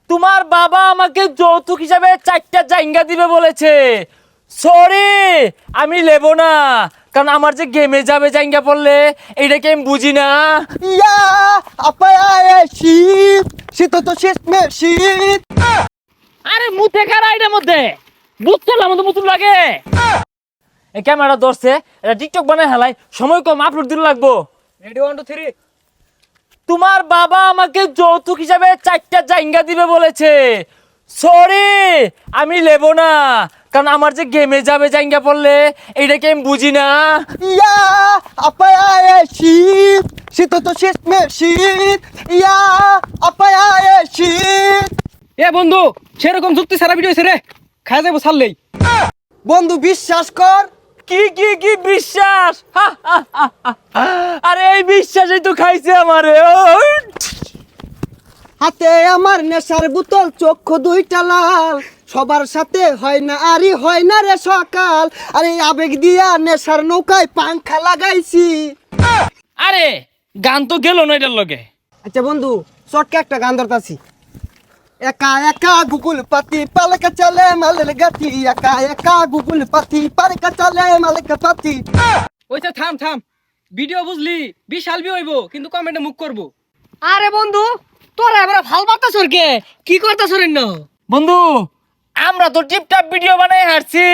তোমার বাবা আমাকে যৌতুক হিসাবে 4টা জায়গা দিবে বলেছে। সরি, আমি নেব না, কারণ আমার যে গেমে যাবে জায়গা পড়লে এইটাকে আমি বুঝি না। ইয়া আপায় শীত শীত তো শেষ মে শীত। আরে মুতে খারা এটার মধ্যে বুঝতো না, আমাদের মতন লাগে। এই ক্যামেরা ধরছে, এটা টিকটক বানায় হেলাই, সময় কম, আপলোড দিতে লাগবো। রেডি 1 2 3। তোমার বাবা আমাকে যৌতুক হিসাবে 4টা জায়গা দিবে বলেছে। সরি, আমি নেব না, কারণ আমার যে গেমে যাবে জায়গা পড়লে এইটাকে আমি বুঝি না। ইয়া আপায় শীত শীত তো শেষ মে শীত। ইয়া আপায় শীত। এ বন্ধু, সেরকম যুক্তি সারা ভিডিও রে খাই যাবো ছাড়লেই। বন্ধু বিশ্বাস কর। কি কি কি বিশ্বাস? হা, হা, হা, হা। আরে এই বিশ্বাসই তো খাইছে আমারে। হাতে আমার নেশার বোতল, চক্ষু দুইটা লাল, সবার সাথে হয় না আরি হয় না রে সকাল। আরে আবেগ দিয়া নেশার নৌকায় পাংখা লাগাইছি। আরে গান তো গেল না এটার লগে। আচ্ছা বন্ধু, শর্টকে একটা গান ধরতাছি। একা একা গুগল পাতি পালকা চলে মালের গাতি। একা একা গুগল পাতি পালকা চলে মালের পাতি। ওইটা থাম থাম, ভিডিও বুঝলি বিশাল বি হইব, কিন্তু কমেন্টে মুখ করবো। আরে বন্ধু, তোরা এবার ভাল বার্তা সরকে কি করতা সরেন না? বন্ধু, আমরা তো টিপটাপ ভিডিও বানাই হারছি।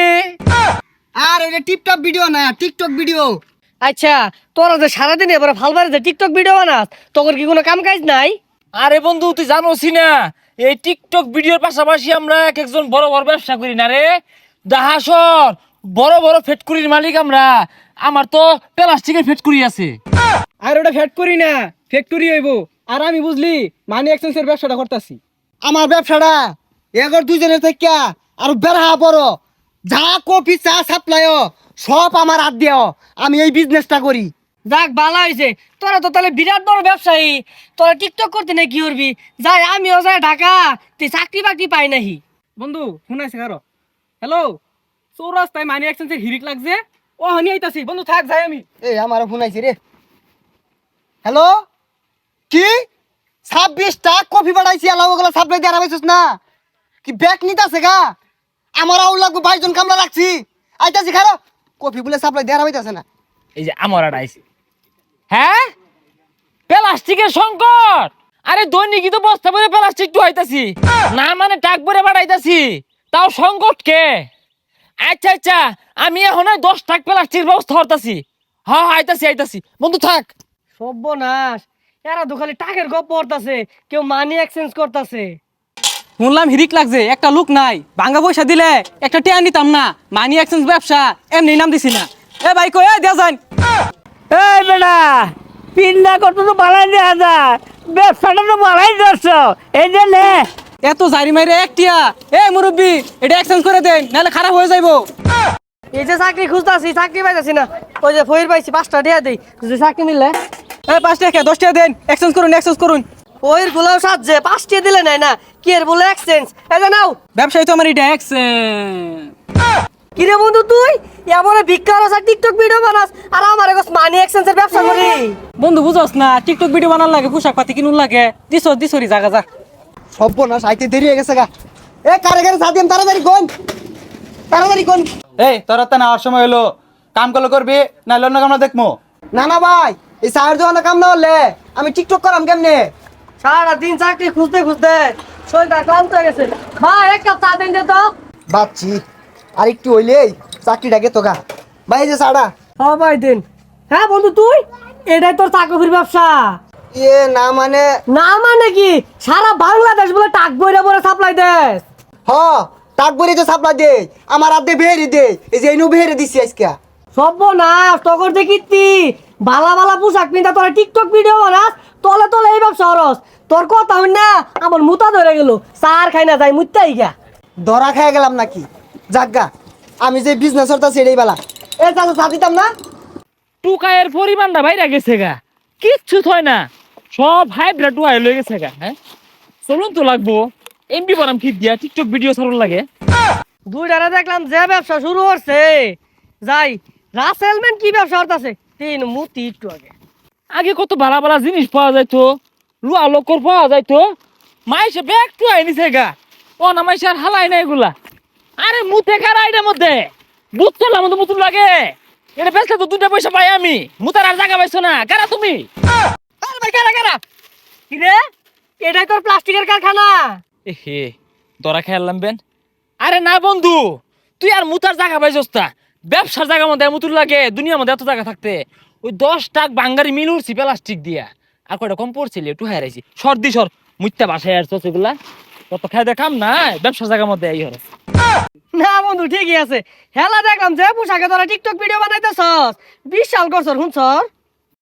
আর এটা টিপটপ ভিডিও না, টিকটক ভিডিও। আচ্ছা, তোরা যে সারাদিন এবার ভাল বারে টিকটক ভিডিও বানাস, তোর কি কোনো কাম কাজ নাই? আরে বন্ধু, তুই জানোসি না এই টিকটক ভিডিওর পাশাপাশি আমরা এক একজন বড় বড় ব্যবসা করি না রে। দাহাসর বড় বড় ফ্যাক্টরির মালিক আমরা। আমার তো প্লাস্টিকের ফ্যাক্টরি আছে। আর ওটা ফ্যাট করি না, ফ্যাক্টরি হইব। আর আমি বুঝলি মানি এক্সচেঞ্জের ব্যবসাটা করতেছি। আমার ব্যবসাটা এগর দুজনের থেকে আর বেড়া বড়। যা কফি চা সাপ্লাই সব আমার হাত দিও। আমি এই বিজনেসটা করি। যাক ভালো হয়েছে, তোরা তো তাহলে বিরাট বড় ব্যবসায়ী। তোরা টিকটক করতে না কি করবি? যাই আমিও যাই ঢাকা, তুই চাকরি বাকরি পাই নাহি। বন্ধু শুনাইছে কারো? হ্যালো, চৌরাস্তায় মানি এক্সচেঞ্জের হিরিক লাগছে, ও হানি আইতাছি। বন্ধু থাক, যাই আমি। এই আমার ফোন আইছে রে। হ্যালো, কি 26টা কফি বাড়াইছি, আলাম ওগুলা সাপ্লাই দিয়ে আরামাইছিস না কি? ব্যাগ নিতাছে গা, আমার আউল লাগবো, 22 জন কামলা রাখছি। আইতাছি খারো, কফি বলে সাপ্লাই দিয়ে আরামাইতাছে না। এই যে আমার আইছে। হ্যাঁ, প্লাস্টিকের সংকট। আরে দৈনিকই তো বস্তা ভরে প্লাস্টিক তো হইতাছি না, মানে টাক ভরে বাড়াইতাছি, তাও সংকট কে? আচ্ছা আচ্ছা, আমি এখন 10 টাক প্লাস্টিকের ব্যবস্থা করতাছি। হ্যাঁ আইতাছি আইতাছি, বন্ধু থাক। সর্বনাশ, এরা তো খালি টাকের গপ পড়তাছে, কেউ মানি এক্সচেঞ্জ করতাছে। শুনলাম হিরিক লাগছে, একটা লোক নাই, ভাঙ্গা পয়সা দিলে একটা টিয়া নিতাম না। মানি এক্সচেঞ্জ ব্যবসা এমনি নাম দিছি না। এ ভাই কই দেয়া যান। এই বেটা, পিন্ডা কত তো বাড়াই দেওয়া যায়, ব্যবসাটা তো বাড়াই দিচ্ছ, এই যে নে। এত জারি মাইরে এক টিয়া। এ মুরব্বি, এটা এক্সচেঞ্জ করে দেন, নাহলে খারাপ হয়ে যাইবো। এই যে চাকরি খুঁজতাছি, চাকরি পাইতাছি না। ওই যে ফইর পাইছি, 5টা দিয়া দেই, যদি চাকরি মিললে। এ 5 টাকা 10 টাকা দেন, এক্সচেঞ্জ করুন এক্সচেঞ্জ করুন। ওইর গুলাও সাজছে, 5টা দিলে নাই না, কি এর বলে এক্সচেঞ্জ? এই যে নাও। ব্যবসায়ী তো আমার এটা এক্সচেঞ্জ। কিরে বন্ধু, তুই এমন ভিক্ষার আছে, টিকটক ভিডিও বানাস, আর আমার কাছে মানি এক্সচেঞ্জের ব্যবসা করি? বন্ধু বুঝস না, টিকটক ভিডিও বানার লাগে, পোশাক পাতি কিনুন লাগে। দিছরি জাগা যা। সর্বনাশ, আইতে দেরি হয়ে গেছে গা। এ কারে কারে সাদিম, তাড়াতাড়ি কোন, তাড়াতাড়ি কোন। এই তোর তো নেওয়ার সময় হলো, কাম করলে করবি, না অন্য কামনা দেখবো। না না ভাই, এই চায়ের দোকানে কাম না হলে আমি টিকটক করাম কেমনে? সারা দিন চাকরি খুঁজতে খুঁজতে শরীরটা ক্লান্ত হয়ে গেছে। ভাই এক কাপ চা দেন দে তো। বাচ্চি আর একটু হইলেই চাকরিটাকে তো গা। ভাই এই যে চাটা। ও ভাই দেন। হ্যাঁ বন্ধু, তুই এটাই তোর চাকরির ব্যবসা? এ না মানে, না মানে কি, সারা বাংলাদেশ বলে টাক বইরা বলে সাপ্লাই দেস? হ টাক বরি তো সাপ্লাই দে, আমার আদে বেহেরি দে। এই যে ইনু বেহেরি দিছি আজকে। সর্বনাশ, তখন দেখিতি বালা বালা পোশাক পিন্ধা তোরা টিকটক ভিডিও বানাস, তলে তলে এই ব্যবসা হরস। তোর কথা হই না, আমার মুতা ধরে গেল, চার খাই না যাই মুত্তাই গা। ধরা খেয়ে গেলাম নাকি? জাগা, আমি যে বিজনেস করতে সেটাই বেলা। এ চাচা চা দিতাম না? টুকায়ের পরিমাণটা বাইরে গেছে গা, কিচ্ছু থয় না, সব হাইব্রিড টুকায় লয়ে গেছে গা। হ্যাঁ চলুন তো লাগবো, এমবি বানাম ঠিক দিয়া টিকটক ভিডিও ছাড়ুন লাগে। দুইটারে দেখলাম যে ব্যবসা শুরু করছে, যাই রাসেলম্যান কি ব্যবসা করতেছে, তিন মুতি একটু আগে। আগে কত ভালো ভালো জিনিস পাওয়া যাইতো, লুয়া লোকর পাওয়া যাইতো, মাইসে ব্যাগ টু আইনিছে গা ও না মাইসে আর হালাই না এগুলা আরে মুতে কারা এটার মধ্যে বুঝছো না মতো মুতুন লাগে এটা বেচলে তো 2টা পয়সা পাই আমি মুতার আর জায়গা পাইছো না কারা তুমি আরে ভাই কারা কারা কি রে এটাই তোর প্লাস্টিকের কারখানা এ হে তোরা খেয়ালাম বেন আরে না বন্ধু তুই আর মুতার জায়গা পাইছস তা ব্যবসার জায়গা মধ্যে মুতুর লাগে দুনিয়ার মধ্যে এত জায়গা থাকতে ওই 10 টাক বাঙ্গারি মিল উঠছি প্লাস্টিক দিয়া আর কয়টা কম পড়ছিল একটু হারাইছি সর্দি সর মুইতা বাসায় আর এগুলা কত খাই দেখাম না ব্যবসার জায়গার মধ্যে এই হরস না বন্ধু ঠিকই আছে হেলা দেখলাম যে পোশাকে তোরা টিকটক ভিডিও বানাইতেছস বিশাল করছর শুনছর